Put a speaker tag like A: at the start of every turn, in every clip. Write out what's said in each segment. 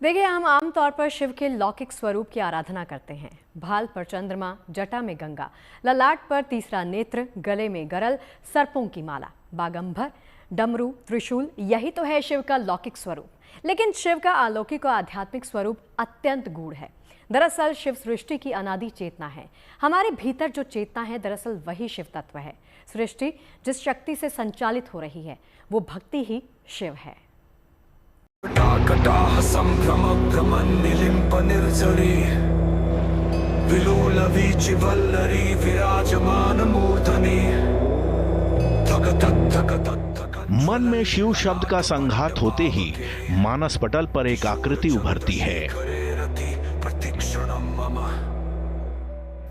A: देखिए, हम आमतौर पर शिव के लौकिक स्वरूप की आराधना करते हैं। भाल पर चंद्रमा, जटा में गंगा, ललाट पर तीसरा नेत्र, गले में गरल, सर्पों की माला, बागंबर, डमरू, त्रिशूल, यही तो है शिव का लौकिक स्वरूप। लेकिन शिव का अलौकिक और आध्यात्मिक स्वरूप अत्यंत गूढ़ है। दरअसल शिव सृष्टि की अनादि चेतना है। हमारे भीतर जो चेतना है, दरअसल वही शिव तत्व है। सृष्टि जिस शक्ति से संचालित हो रही है, वो भक्ति ही शिव है।
B: मन में शिव शब्द का संघात होते ही मानस पटल पर एक आकृति उभरती है।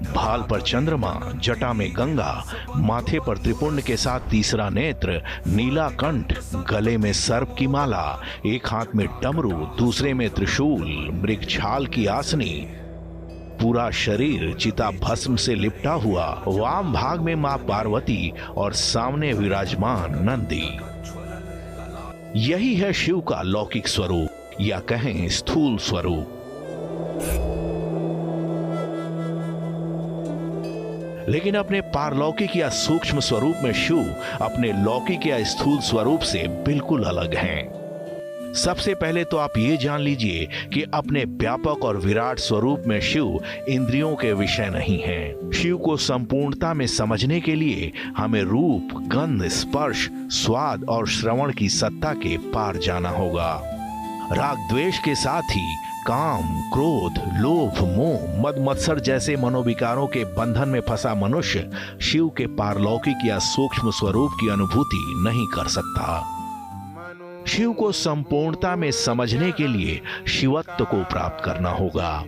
B: भाल पर चंद्रमा, जटा में गंगा, माथे पर त्रिपुंड के साथ तीसरा नेत्र, नीला कंठ, गले में सर्प की माला, एक हाथ में डमरू, दूसरे में त्रिशूल, मृगछाल की आसनी, पूरा शरीर चिता भस्म से लिपटा हुआ, वाम भाग में मां पार्वती और सामने विराजमान नंदी। यही है शिव का लौकिक स्वरूप, या कहें स्थूल स्वरूप। लेकिन अपने पारलौकिक या सूक्ष्म स्वरूप में शिव अपने लौकिक या स्थूल स्वरूप से बिल्कुल अलग हैं। सबसे पहले तो आप ये जान लीजिए कि अपने व्यापक और विराट स्वरूप में शिव इंद्रियों के विषय नहीं हैं। शिव को संपूर्णता में समझने के लिए हमें रूप, गंध, स्पर्श, स्वाद और श्रवण की सत्ता के पार जाना होगा। राग द्वेष के साथ ही काम, क्रोध, लोभ, मोह, मद मत्सर जैसे मनोविकारों के बंधन में फंसा मनुष्य शिव के पारलौकिक या सूक्ष्म स्वरूप की अनुभूति नहीं कर सकता। शिव को संपूर्णता में समझने के लिए शिवत्व को प्राप्त करना होगा।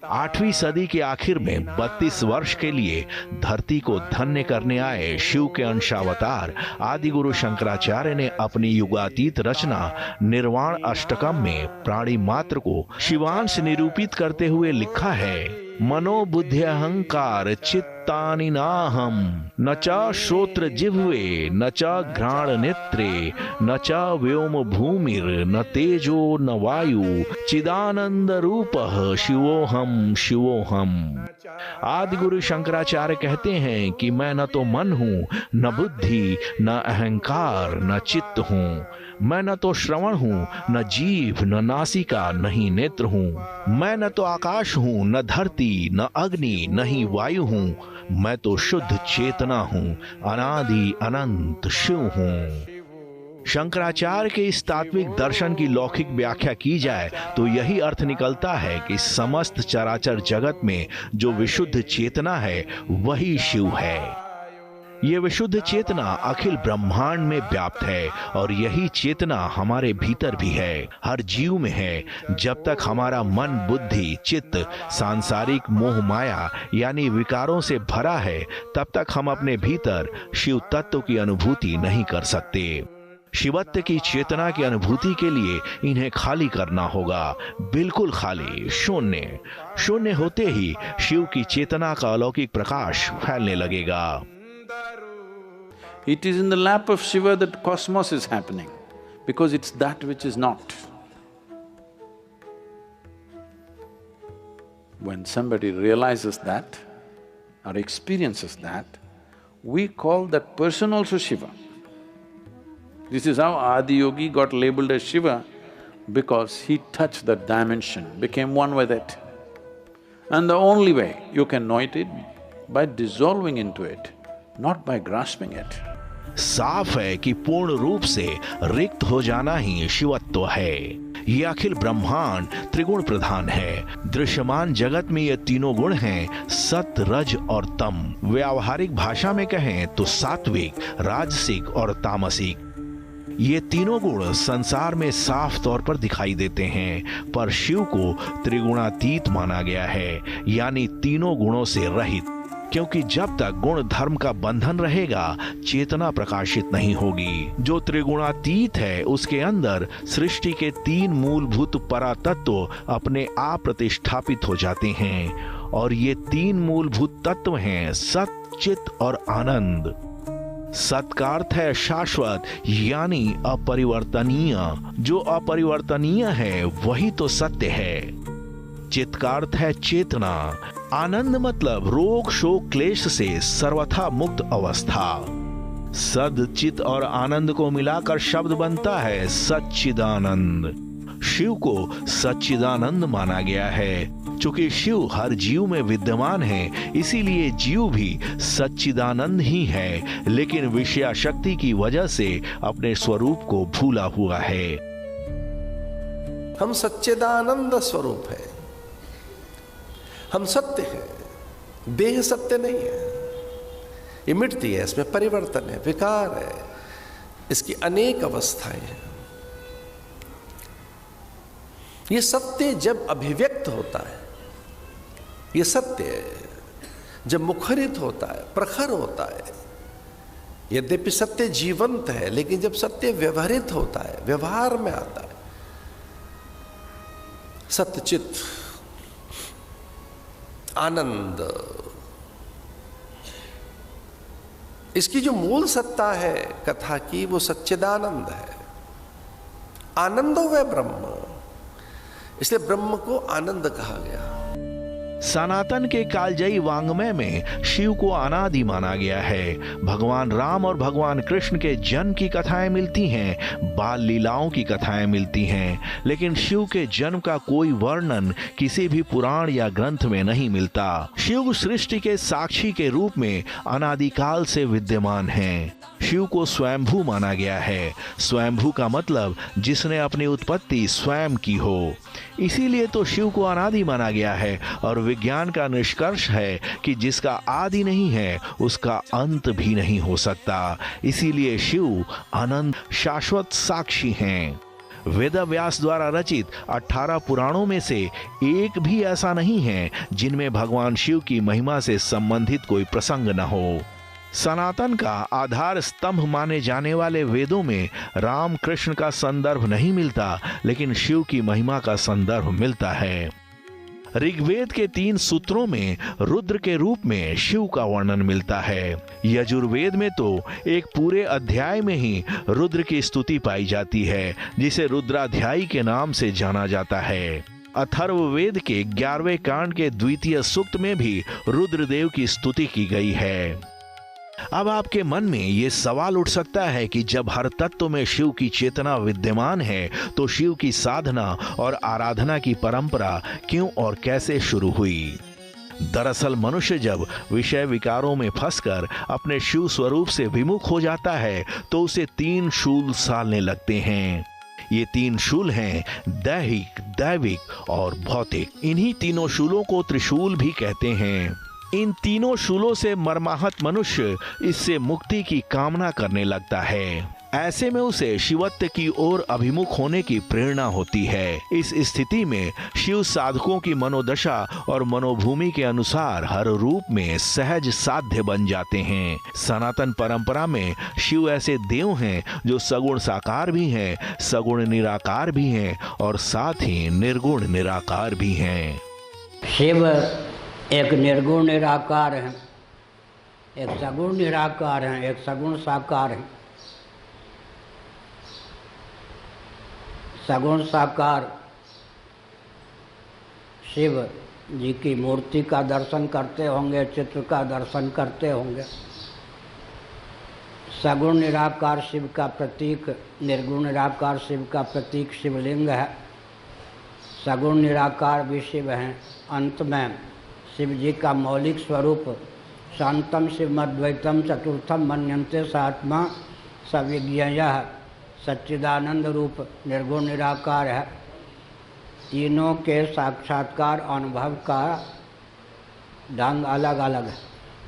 B: 8वीं सदी के आखिर में 32 वर्ष के लिए धरती को धन्य करने आए शिव के अंशावतार आदि गुरु शंकराचार्य ने अपनी युगातीत रचना निर्वाण अष्टकम में प्राणी मात्र को शिवांश निरूपित करते हुए लिखा है: मनोबुद्धि अहंकार चित्तानि नाहम, न च श्रोत्र जिह्वे, न च घ्राण नेत्रे, न च व्योम भूमिर, न तेजो न वायु, चिदानंद रूपः शिवोहम शिवोहम। आदि गुरु शंकराचार्य कहते हैं कि मैं न तो मन हूं, न बुद्धि, न अहंकार, न चित्त हूं। मैं न तो श्रवण हूं, न जीभ, न नासिका, न ही नेत्र हूं। मैं न तो आकाश हूं, न धरती, न अग्नि, न ही वायु हूं। मैं तो शुद्ध चेतना हूं, अनादि अनंत शिव हूं। शंकराचार्य के इस तात्विक दर्शन की लौकिक व्याख्या की जाए तो यही अर्थ निकलता है कि समस्त चराचर जगत में जो विशुद्ध चेतना है वही शिव है। ये विशुद्ध चेतना अखिल ब्रह्मांड में व्याप्त है और यही चेतना हमारे भीतर भी है, हर जीव में है। जब तक हमारा मन, बुद्धि, चित्त सांसारिक मोह माया यानी विकारों से भरा है, तब तक हम अपने भीतर शिव तत्व की अनुभूति नहीं कर सकते। शिवत्व की चेतना की अनुभूति के लिए इन्हें खाली करना होगा, बिल्कुल खाली, शून्य। शून्य होते ही शिव की चेतना का अलौकिक प्रकाश फैलने लगेगा।
C: It is in the lap of Shiva that cosmos is happening, because it's that which is not. When somebody realizes that or experiences that, we call that person also Shiva. This is how Adi Yogi got labeled as Shiva, because he touched that dimension, became one with it. And the only way you can know it is by dissolving into it, not by grasping it.
B: साफ है कि पूर्ण रूप से रिक्त हो जाना ही शिवत्व है। ये अखिल ब्रह्मांड त्रिगुण प्रधान है। दृश्यमान जगत में ये तीनों गुण हैं, सत, रज और तम। व्यावहारिक भाषा में कहें तो सात्विक, राजसिक और तामसिक। ये तीनों गुण संसार में साफ तौर पर दिखाई देते हैं, पर शिव को त्रिगुणातीत माना गया है, यानी तीनों गुणों से रहित। क्योंकि जब तक गुण धर्म का बंधन रहेगा, चेतना प्रकाशित नहीं होगी। जो त्रिगुणातीत है उसके अंदर सृष्टि के 3 मूलभूत परातत्व अपने आप प्रतिष्ठापित हो जाते हैं, और ये 3 मूलभूत तत्व हैं सत, चित और आनंद। सत का अर्थ है शाश्वत यानी अपरिवर्तनीय। जो अपरिवर्तनीय है वही तो सत्य है। चित का अर्थ है चेतना। आनंद मतलब रोग शोक क्लेश से सर्वथा मुक्त अवस्था। सद चित और आनंद को मिलाकर शब्द बनता है सच्चिदानंद। शिव को सच्चिदानंद माना गया है। चूंकि शिव हर जीव में विद्यमान है, इसीलिए जीव भी सच्चिदानंद ही है, लेकिन विषया शक्ति की वजह से अपने स्वरूप को भूला हुआ है।
D: हम सच्चिदानंद स्वरूप है, हम सत्य हैं, देह सत्य नहीं है। ये मिटती है, इसमें परिवर्तन है, विकार है, इसकी अनेक अवस्थाएं हैं। ये सत्य जब अभिव्यक्त होता है, ये सत्य जब मुखरित होता है, प्रखर होता है, यद्यपि सत्य जीवंत है, लेकिन जब सत्य व्यवहारित होता है, व्यवहार में आता है, सत्यचित आनंद, इसकी जो मूल सत्ता है कथा की, वो सच्चिदानंद है। आनंदो वै ब्रह्म, इसलिए ब्रह्म को आनंद कहा गया।
B: सनातन के कालजयी वांग्मय में शिव को अनादि माना गया है। भगवान राम और भगवान कृष्ण के जन्म की कथाएं मिलती हैं, बाल लीलाओं की कथाएं मिलती हैं, लेकिन शिव के जन्म का कोई वर्णन किसी भी पुराण या ग्रंथ में नहीं मिलता। शिव सृष्टि के साक्षी के रूप में अनादिकाल से विद्यमान हैं। शिव को स्वयंभू माना गया है। स्वयंभू का मतलब जिसने अपनी उत्पत्ति स्वयं की हो, इसीलिए तो शिव को अनादि माना गया है। और विज्ञान का निष्कर्ष है कि जिसका आदि नहीं है उसका अंत भी नहीं हो सकता। इसीलिए शिव अनंत शाश्वत साक्षी हैं। वेद व्यास द्वारा रचित 18 पुराणों में से एक भी ऐसा नहीं है जिनमें भगवान शिव की महिमा से संबंधित कोई प्रसंग न हो। सनातन का आधार स्तंभ माने जाने वाले वेदों में राम कृष्ण का संदर्भ नहीं मिलता, लेकिन शिव की महिमा का संदर्भ मिलता है। ऋग्वेद के 3 सूत्रों में रुद्र के रूप में शिव का वर्णन मिलता है। यजुर्वेद में तो एक पूरे अध्याय में ही रुद्र की स्तुति पाई जाती है, जिसे रुद्राध्यायी के नाम से जाना जाता है। अथर्ववेद के 11वें कांड के 2 सूक्त में भी रुद्रदेव की स्तुति की गई है। अब आपके मन में ये सवाल उठ सकता है कि जब हर तत्व में शिव की चेतना विद्यमान है, तो शिव की साधना और आराधना की परंपरा क्यों और कैसे शुरू हुई? दरअसल मनुष्य जब विषय विकारों में फंसकर अपने शिव स्वरूप से विमुख हो जाता है, तो उसे 3 शूल सालने लगते हैं। ये 3 शूल हैं दैहिक, दैविक और भौतिक। इन्हीं तीनों शूलों को त्रिशूल भी कहते हैं। इन तीनों शूलों से मर्माहत मनुष्य इससे मुक्ति की कामना करने लगता है। ऐसे में उसे शिवत्व की ओर अभिमुख होने की प्रेरणा होती है। इस स्थिति में शिव साधकों की मनोदशा और मनोभूमि के अनुसार हर रूप में सहज साध्य बन जाते हैं। सनातन परंपरा में शिव ऐसे देव हैं जो सगुण साकार भी हैं, सगुण निराकार भी हैं और साथ ही निर्गुण निराकार भी हैं।
E: शिव एक निर्गुण निराकार है, एक सगुण निराकार है, एक सगुण साकार है। सगुण साकार शिव जी की मूर्ति का दर्शन करते होंगे, चित्र का दर्शन करते होंगे। सगुण निराकार शिव का प्रतीक, निर्गुण निराकार शिव का प्रतीक शिवलिंग है। सगुण निराकार भी शिव हैं। अंत में शिव जी का मौलिक स्वरूप शांतम शिवमद्वैतम चतुर्थम मन्यन्ते सात्मा सविज्ञेयः सच्चिदानंद रूप निर्गुण निराकार है। तीनों के साक्षात्कार अनुभव का ढंग अलग अलग है।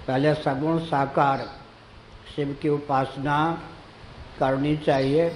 E: पहले सगुण साकार शिव की उपासना करनी चाहिए।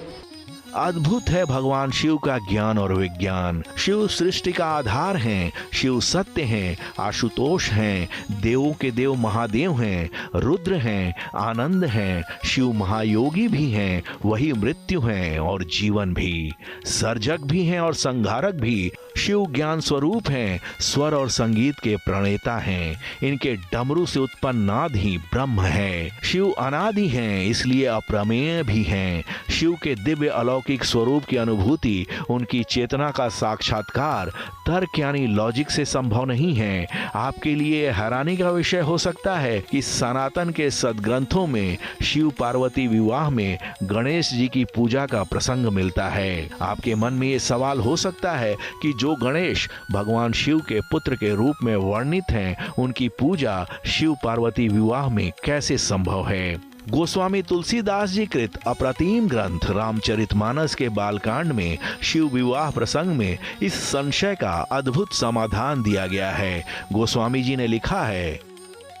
B: अद्भुत है भगवान शिव का ज्ञान और विज्ञान। शिव सृष्टि का आधार हैं, शिव सत्य हैं, आशुतोष हैं, देवों के देव महादेव हैं, रुद्र हैं, आनंद हैं, शिव महायोगी भी हैं, वही मृत्यु हैं और जीवन भी, सर्जक भी हैं और संहारक भी। शिव ज्ञान स्वरूप हैं, स्वर और संगीत के प्रणेता हैं, इनके डमरू से उत्पन्न नाद ही ब्रह्म है। शिव अनादि हैं, इसलिए अप्रमेय भी हैं। शिव के दिव्य अलौकिक स्वरूप की अनुभूति, उनकी चेतना का साक्षात्कार तर्क यानी लॉजिक से संभव नहीं है। आपके लिए हैरानी का विषय हो सकता है कि सनातन के सदग्रंथों में शिव पार्वती विवाह में गणेश जी की पूजा का प्रसंग मिलता है। आपके मन में ये सवाल हो सकता है कि जो गणेश भगवान शिव के पुत्र के रूप में वर्णित हैं, उनकी पूजा शिव पार्वती विवाह में कैसे संभव है। गोस्वामी तुलसीदास जी कृत अप्रतिम ग्रंथ रामचरितमानस के बालकांड में शिव विवाह प्रसंग में इस संशय का अद्भुत समाधान दिया गया है। गोस्वामी जी ने लिखा है,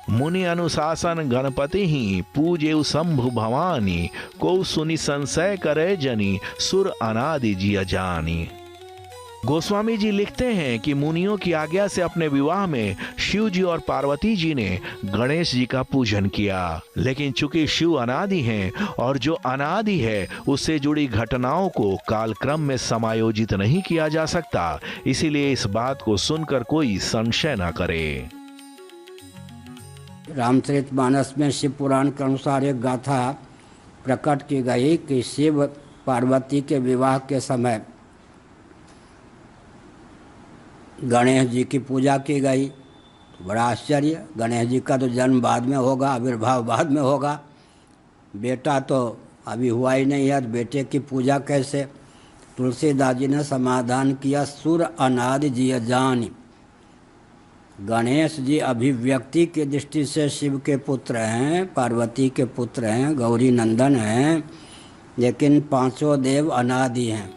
B: मुनि अनुशासन गणपति ही पूजे शंभु भवानी, को सुनि संशय करे जनी, सुर अनादि जिय जानी। गोस्वामी जी लिखते हैं कि मुनियों की आज्ञा से अपने विवाह में शिव जी और पार्वती जी ने गणेश जी का पूजन किया, लेकिन चूंकि शिव अनादि हैं और जो अनादि है उससे जुड़ी घटनाओं को कालक्रम में समायोजित नहीं किया जा सकता, इसीलिए इस बात को सुनकर कोई संशय न करे।
E: रामचरितमानस में शिव पुराण के अनुसार एक गाथा प्रकट की गई कि शिव पार्वती के विवाह के समय गणेश जी की पूजा की गई। तो बड़ा आश्चर्य, गणेश जी का तो जन्म बाद में होगा, आविर्भाव बाद में होगा, बेटा तो अभी हुआ ही नहीं है, तो बेटे की पूजा कैसे। तुलसीदास जी ने समाधान किया, सुर अनादि जिय जानी। गणेश जी अभिव्यक्ति की दृष्टि से शिव के पुत्र हैं, पार्वती के पुत्र हैं, गौरी नंदन हैं, लेकिन पांचों देव अनादि हैं।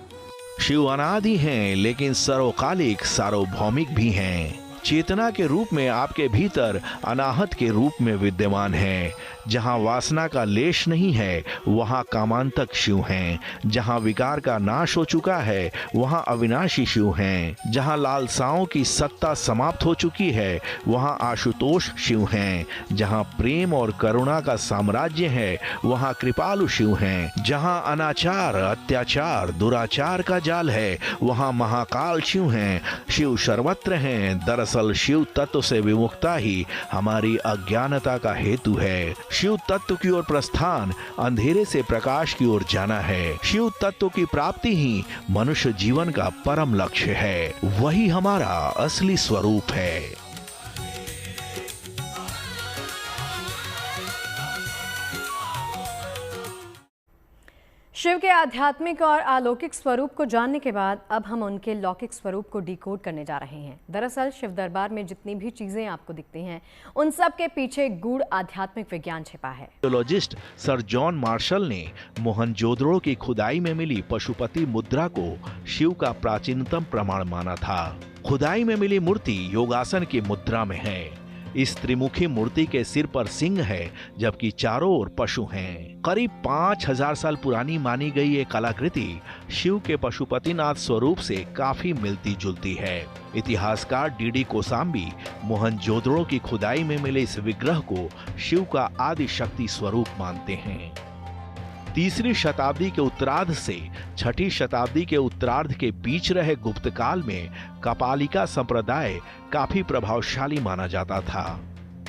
B: शिव अनादि हैं, लेकिन सर्वकालिक सार्वभौमिक भी हैं। चेतना के रूप में आपके भीतर अनाहत के रूप में विद्यमान है। जहाँ वासना का लेश नहीं है वहाँ कामांतक शिव हैं। जहाँ विकार का नाश हो चुका है वहाँ अविनाशी शिव हैं। जहाँ लालसाओं की सत्ता समाप्त हो चुकी है वहाँ आशुतोष शिव हैं। जहाँ प्रेम और करुणा का साम्राज्य है वहाँ कृपालु शिव हैं। जहाँ अनाचार, अत्याचार, दुराचार का जाल है वहाँ महाकाल शिव हैं। शिव सर्वत्र हैं। दरअसल शिव तत्व से विमुखता ही हमारी अज्ञानता का हेतु है। शिव तत्व की ओर प्रस्थान अंधेरे से प्रकाश की ओर जाना है। शिव तत्व की प्राप्ति ही मनुष्य जीवन का परम लक्ष्य है। वही हमारा असली स्वरूप है।
A: शिव के आध्यात्मिक और अलौकिक स्वरूप को जानने के बाद अब हम उनके लौकिक स्वरूप को डिकोड करने जा रहे हैं। दरअसल शिव दरबार में जितनी भी चीजें आपको दिखती हैं उन सब के पीछे गूढ़ आध्यात्मिक विज्ञान छिपा है।
B: आर्कियोलॉजिस्ट सर जॉन मार्शल ने मोहनजोदड़ो की खुदाई में मिली पशुपति मुद्रा को शिव का प्राचीनतम प्रमाण माना था। खुदाई में मिली मूर्ति योगासन की मुद्रा में है। इस त्रिमुखी मूर्ति के सिर पर सिंह है जबकि चारों ओर पशु हैं। करीब 5000 साल पुरानी मानी गई ये कलाकृति शिव के पशुपतिनाथ स्वरूप से काफी मिलती जुलती है। इतिहासकार डीडी कोसाम्बी मोहनजोदड़ो की खुदाई में मिले इस विग्रह को शिव का आदि शक्ति स्वरूप मानते हैं। 3री शताब्दी के उत्तरार्ध से 6ठी शताब्दी के उत्तरार्ध के बीच रहे गुप्त काल में कपालिका संप्रदाय काफी प्रभावशाली माना जाता था।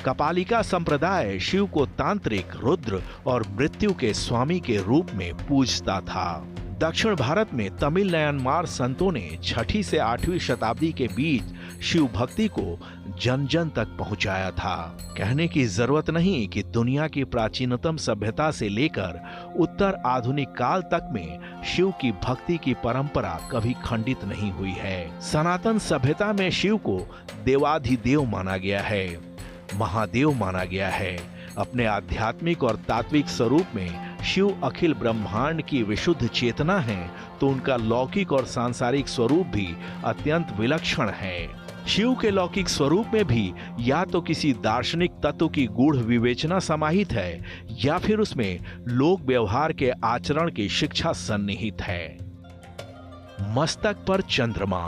B: कपालिका संप्रदाय शिव को तांत्रिक, रुद्र और मृत्यु के स्वामी के रूप में पूजता था। दक्षिण भारत में तमिल म्यांमार संतों ने 6ठी से 8वीं शताब्दी के बीच शिव भक्ति को जन जन तक पहुंचाया था। कहने की जरूरत नहीं कि दुनिया की प्राचीनतम सभ्यता से लेकर उत्तर आधुनिक काल तक में शिव की भक्ति की परंपरा कभी खंडित नहीं हुई है। सनातन सभ्यता में शिव को देवाधिदेव माना गया है, महादेव माना गया है। अपने आध्यात्मिक और तात्विक स्वरूप में शिव अखिल ब्रह्मांड की विशुद्ध चेतना है, तो उनका लौकिक और सांसारिक स्वरूप भी अत्यंत विलक्षण है। शिव के लौकिक स्वरूप में भी या तो किसी दार्शनिक तत्व की गूढ़ विवेचना समाहित है या फिर उसमें लोक व्यवहार के आचरण की शिक्षा सन्निहित है। मस्तक पर चंद्रमा।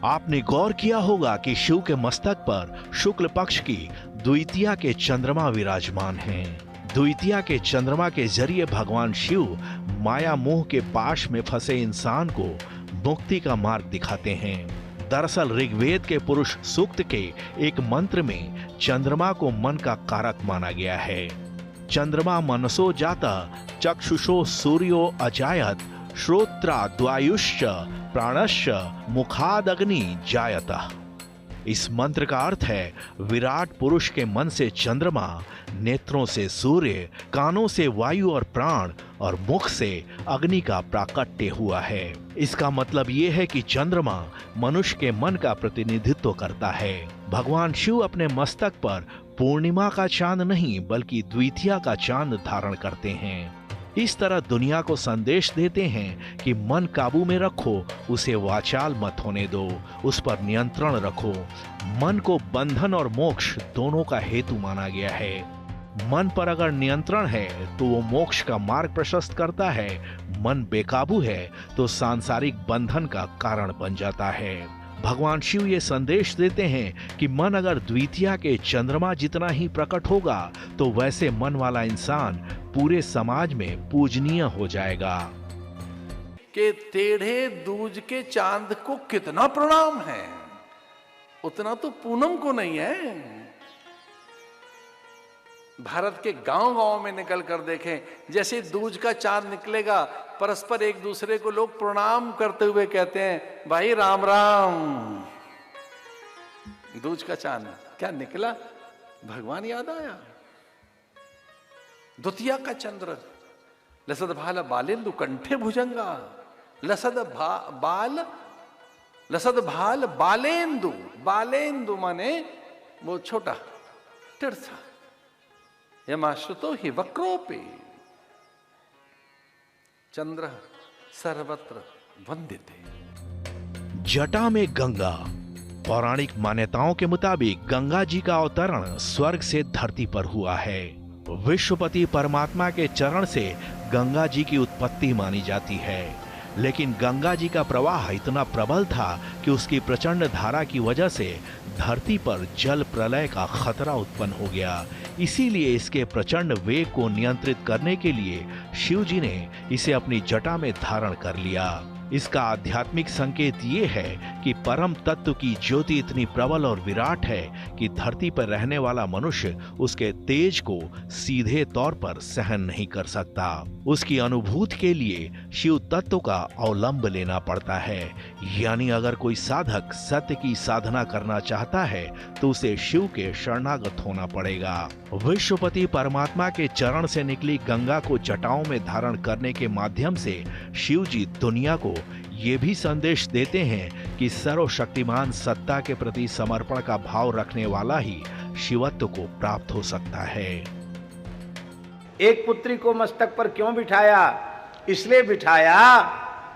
B: आपने गौर किया होगा कि शिव के मस्तक पर शुक्ल पक्ष की द्वितीया के चंद्रमा विराजमान हैं। द्वितीया के चंद्रमा के जरिए भगवान शिव माया मोह के पाश में फंसे इंसान को मुक्ति का मार्ग दिखाते हैं। दरअसल ऋग्वेद के पुरुष सूक्त के एक मंत्र में चंद्रमा को मन का कारक माना गया है। चंद्रमा मनसो जाता चक्षुषो सूर्यो अजायत श्रोत्राद्वायुश्च प्राणश्च मुखादग्नि जायतः। इस मंत्र का अर्थ है विराट पुरुष के मन से चंद्रमा, नेत्रों से सूर्य, कानों से वायु और प्राण और मुख से अग्नि का प्राकट्य हुआ है। इसका मतलब ये है कि चंद्रमा मनुष्य के मन का प्रतिनिधित्व करता है। भगवान शिव अपने मस्तक पर पूर्णिमा का चांद नहीं बल्कि द्वितीया का चांद धारण करते हैं। इस तरह दुनिया को संदेश देते हैं कि मन काबू में रखो, उसे वाचाल मत होने दो, उस पर नियंत्रण रखो। मन को बंधन और मोक्ष दोनों का हेतु माना गया है। मन पर अगर नियंत्रण है तो वो मोक्ष का मार्ग प्रशस्त करता है, मन बेकाबू है तो सांसारिक बंधन का कारण बन जाता है। भगवान शिव ये संदेश देते हैं कि मन अगर द्वितीया के चंद्रमा जितना ही प्रकट होगा तो वैसे मन वाला इंसान पूरे समाज में पूजनीय हो जाएगा।
D: कि टेढ़े दूज के चांद को कितना प्रणाम है, उतना तो पूनम को नहीं है। भारत के गांव गांव में निकल कर देखें, जैसे दूज का चांद निकलेगा परस्पर एक दूसरे को लोग प्रणाम करते हुए कहते हैं भाई राम राम। दूज का चांद क्या निकला, भगवान याद आया। द्वितीया का चंद्र लसद भाल बालेंदु कंठे भुजंगा, लसद भाल बालेंदु, बालेंदु माने वो छोटा तिरछा, यमाश्रुतो हि वक्रोपे चंद्र सर्वत्र वंदिते।
B: जटा में गंगा। पौराणिक मान्यताओं के मुताबिक गंगा जी का अवतरण स्वर्ग से धरती पर हुआ है। विश्वपति परमात्मा के चरण से गंगा जी की उत्पत्ति मानी जाती है, लेकिन गंगा जी का प्रवाह इतना प्रबल था कि उसकी प्रचंड धारा की वजह से धरती पर जल प्रलय का खतरा उत्पन्न हो गया। इसीलिए इसके प्रचंड वेग को नियंत्रित करने के लिए शिव जी ने इसे अपनी जटा में धारण कर लिया। इसका आध्यात्मिक संकेत ये है कि परम तत्व की ज्योति इतनी प्रबल और विराट है कि धरती पर रहने वाला मनुष्य उसके तेज को सीधे तौर पर सहन नहीं कर सकता। उसकी अनुभूति के लिए शिव तत्व का अवलंब लेना पड़ता है। यानी अगर कोई साधक सत्य की साधना करना चाहता है तो उसे शिव के शरणागत होना पड़ेगा। विश्वपति परमात्मा के चरण से निकली गंगा को जटाओं में धारण करने के माध्यम से शिव जी दुनिया को ये भी संदेश देते हैं कि सर्वशक्तिमान सत्ता के प्रति समर्पण का भाव रखने वाला ही शिवत्व को प्राप्त हो सकता है।
F: एक पुत्री को मस्तक पर क्यों बिठाया? इसलिए बिठाया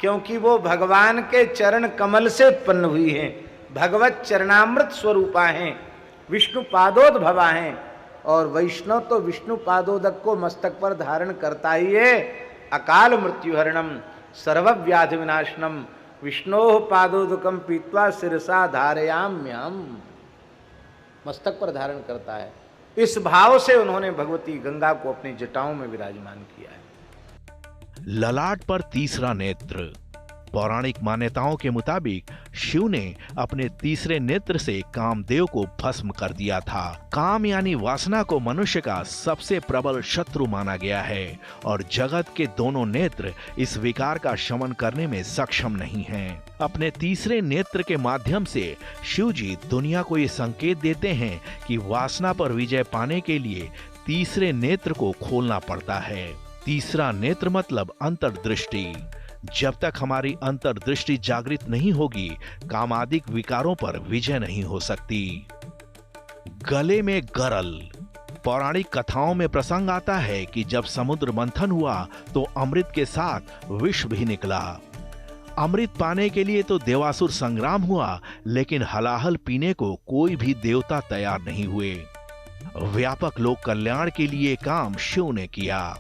F: क्योंकि वो भगवान के चरण कमल से उत्पन्न हुई हैं, भगवत चरणामृत स्वरूपा हैं, विष्णु पादोद्भवा हैं। और वैष्णव तो विष्णु पादोदक को मस्तक पर धारण करता ही है। अकाल मृत्यु हरणम सर्वव्याधि विनाशनम विष्णोः पादोदकम पीत्वा शिरसा धारयाम्यहम्। मस्तक पर धारण करता है। इस भाव से उन्होंने भगवती गंगा को अपनी जटाओं में विराजमान किया है।
B: ललाट पर तीसरा नेत्र। पौराणिक मान्यताओं के मुताबिक शिव ने अपने तीसरे नेत्र से कामदेव को भस्म कर दिया था। काम यानी वासना को मनुष्य का सबसे प्रबल शत्रु माना गया है और जगत के दोनों नेत्र इस विकार का शमन करने में सक्षम नहीं हैं। अपने तीसरे नेत्र के माध्यम से शिव जी दुनिया को ये संकेत देते हैं कि वासना पर विजय पाने के लिए तीसरे नेत्र को खोलना पड़ता है। तीसरा नेत्र मतलब अंतर्दृष्टि। जब तक हमारी अंतर्दृष्टि जागृत नहीं होगी, कामादिक विकारों पर विजय नहीं हो सकती। गले में गरल। पौराणिक कथाओं में प्रसंग आता है कि जब समुद्र मंथन हुआ तो अमृत के साथ विष भी निकला। अमृत पाने के लिए तो देवासुर संग्राम हुआ, लेकिन हलाहल पीने को कोई भी देवता तैयार नहीं हुए। व्यापक लोक कल्याण के लिए काम शिव ने किया।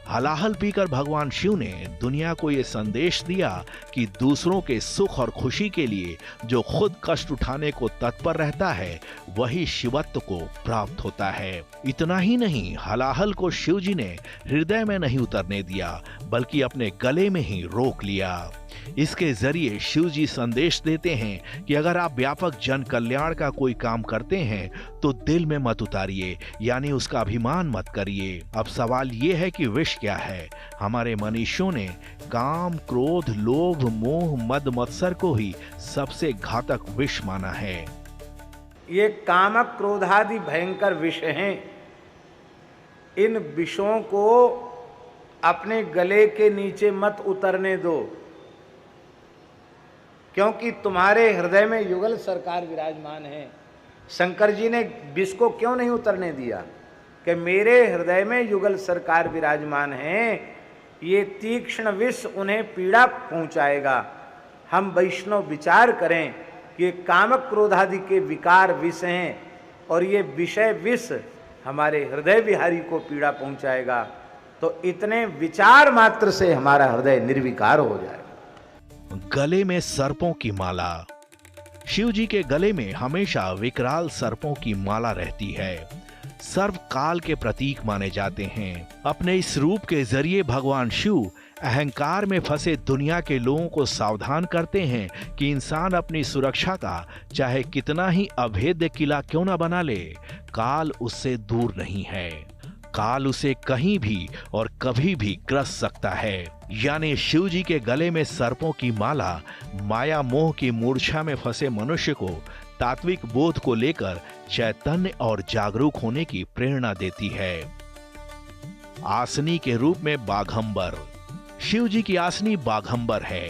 B: हलाहल पीकर भगवान शिव ने दुनिया को यह संदेश दिया कि दूसरों के सुख और खुशी के लिए जो खुद कष्ट उठाने को तत्पर रहता है वही शिवत्व को प्राप्त होता है। इतना ही नहीं, हलाहल को शिव जी ने हृदय में नहीं उतरने दिया, बल्कि अपने गले में ही रोक लिया। इसके जरिए शिव जी संदेश देते हैं कि अगर आप व्यापक जन कल्याण का कोई काम करते हैं तो दिल में मत उतारिए, यानी उसका अभिमान मत करिए। अब सवाल ये है कि विष क्या है? हमारे मनीषियों ने काम, क्रोध, लोभ, मोह, मद, मत्सर को ही सबसे घातक विष माना है।
F: ये कामक क्रोधादि भयंकर विष हैं। इन विषों को अपने गले के नीचे मत उतरने दो, क्योंकि तुम्हारे हृदय में युगल सरकार विराजमान है। शंकर जी ने विष को क्यों नहीं उतरने दिया? कि मेरे हृदय में युगल सरकार विराजमान है, ये तीक्ष्ण विष उन्हें पीड़ा पहुंचाएगा। हम वैष्णव विचार करें कि ये कामक क्रोधादि के विकार विष हैं और ये विषय विष हमारे हृदय विहारी को पीड़ा पहुंचाएगा, तो इतने विचार मात्र से हमारा हृदय निर्विकार हो जाएगा।
B: गले में सर्पों की माला। शिव जी के गले में हमेशा विकराल सर्पों की माला रहती है। सर्प काल के प्रतीक माने जाते हैं। अपने इस रूप के जरिए भगवान शिव अहंकार में फंसे दुनिया के लोगों को सावधान करते हैं कि इंसान अपनी सुरक्षा का चाहे कितना ही अभेद्य किला क्यों न बना ले, काल उससे दूर नहीं है। काल उसे कहीं भी और कभी भी ग्रस सकता है। यानी शिव जी के गले में सर्पों की माला माया मोह की मूर्छा में फंसे मनुष्य को तात्विक बोध को लेकर चैतन्य और जागरूक होने की प्रेरणा देती है। आसनी के रूप में बाघंबर। शिव जी की आसनी बाघंबर है।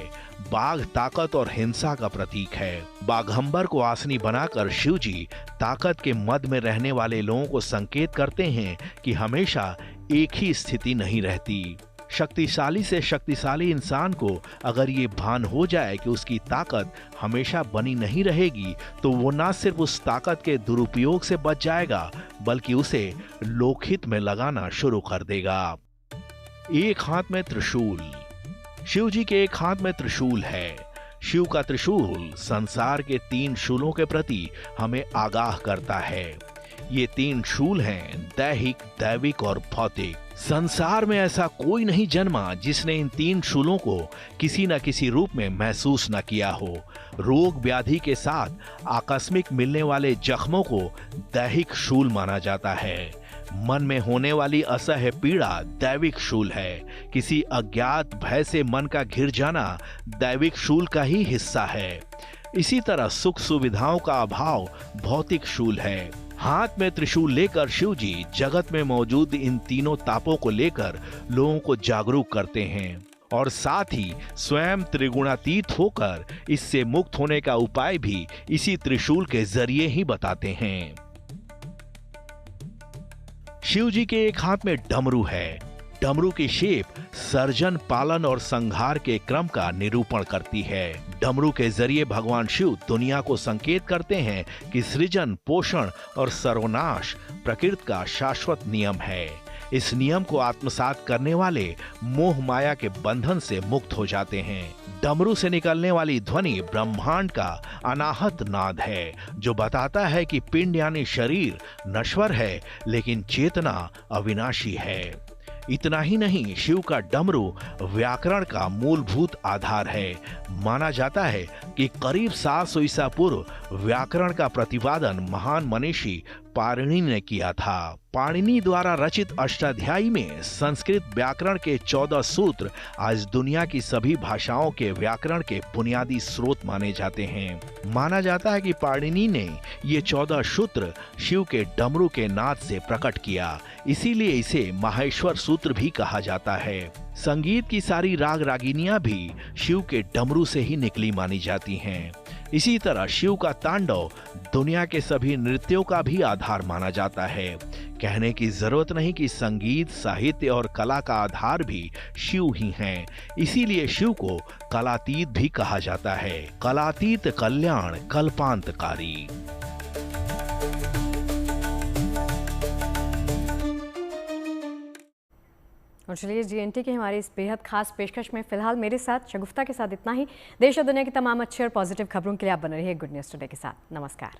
B: बाघ ताकत और हिंसा का प्रतीक है। बाघंबर को आसनी बनाकर शिव जी ताकत के मद में रहने वाले लोगों को संकेत करते हैं कि हमेशा एक ही स्थिति नहीं रहती। शक्तिशाली से शक्तिशाली इंसान को अगर ये भान हो जाए कि उसकी ताकत हमेशा बनी नहीं रहेगी, तो वो ना सिर्फ उस ताकत के दुरुपयोग से बच जाएगा, बल्कि उसे लोकहित में लगाना शुरू कर देगा। एक हाथ में त्रिशूल। शिव जी के एक हाथ में त्रिशूल है। शिव का त्रिशूल संसार के 3 शूलों के प्रति हमें आगाह करता है। ये 3 शूल हैं, दैहिक, दैविक और भौतिक। संसार में ऐसा कोई नहीं जन्मा जिसने इन 3 शूलों को किसी न किसी रूप में महसूस न किया हो। रोग व्याधि के साथ आकस्मिक मिलने वाले जख्मों को दैहिक शूल माना जाता है। मन में होने वाली असह्य पीड़ा दैविक शूल है। किसी अज्ञात भय से मन का घिर जाना दैविक शूल का ही हिस्सा है। इसी तरह सुख सुविधाओं का अभाव भौतिक शूल है। हाथ में त्रिशूल लेकर शिव जी जगत में मौजूद इन तीनों तापों को लेकर लोगों को जागरूक करते हैं और साथ ही स्वयं त्रिगुणातीत होकर इससे मुक्त होने का उपाय भी इसी त्रिशूल के जरिए ही बताते हैं। शिव जी के एक हाथ में डमरू है। डमरू की शेप सर्जन, पालन और संहार के क्रम का निरूपण करती है। डमरू के जरिए भगवान शिव दुनिया को संकेत करते हैं कि सृजन, पोषण और सर्वनाश प्रकृति का शाश्वत नियम है। इस नियम को आत्मसात करने वाले मोह माया के बंधन से मुक्त हो जाते हैं। डमरू से निकलने वाली ध्वनि ब्रह्मांड का अनाहत नाद है, जो बताता है कि पिंड यानी शरीर नश्वर है, लेकिन चेतना अविनाशी है। इतना ही नहीं, शिव का डमरू व्याकरण का मूलभूत आधार है। माना जाता है कि करीब 700 ईसा पूर्व व्याकरण का प्रतिपादन महान मनीषी पाणिनि ने किया था। पाणिनि द्वारा रचित अष्टाध्यायी में संस्कृत व्याकरण के 14 सूत्र आज दुनिया की सभी भाषाओं के व्याकरण के बुनियादी स्रोत माने जाते हैं। माना जाता है कि पाणिनि ने ये 14 सूत्र शिव के डमरू के नाद से प्रकट किया, इसीलिए इसे माहेश्वर सूत्र भी कहा जाता है। संगीत की सारी राग रागिनियां भी शिव के डमरू से ही निकली मानी जाती हैं। इसी तरह शिव का तांडव दुनिया के सभी नृत्यों का भी आधार माना जाता है। कहने की जरूरत नहीं कि संगीत, साहित्य और कला का आधार भी शिव ही हैं। इसीलिए शिव को कलातीत भी कहा जाता है। कलातीत कल्याण कल्पांतकारी।
A: और चलिए GNT की हमारी इस बेहद खास पेशकश में फिलहाल मेरे साथ शगुफ्ता के साथ इतना ही। देश और दुनिया की तमाम अच्छी और पॉजिटिव खबरों के लिए आप बने रहिए गुड न्यूज़ टुडे के साथ। नमस्कार।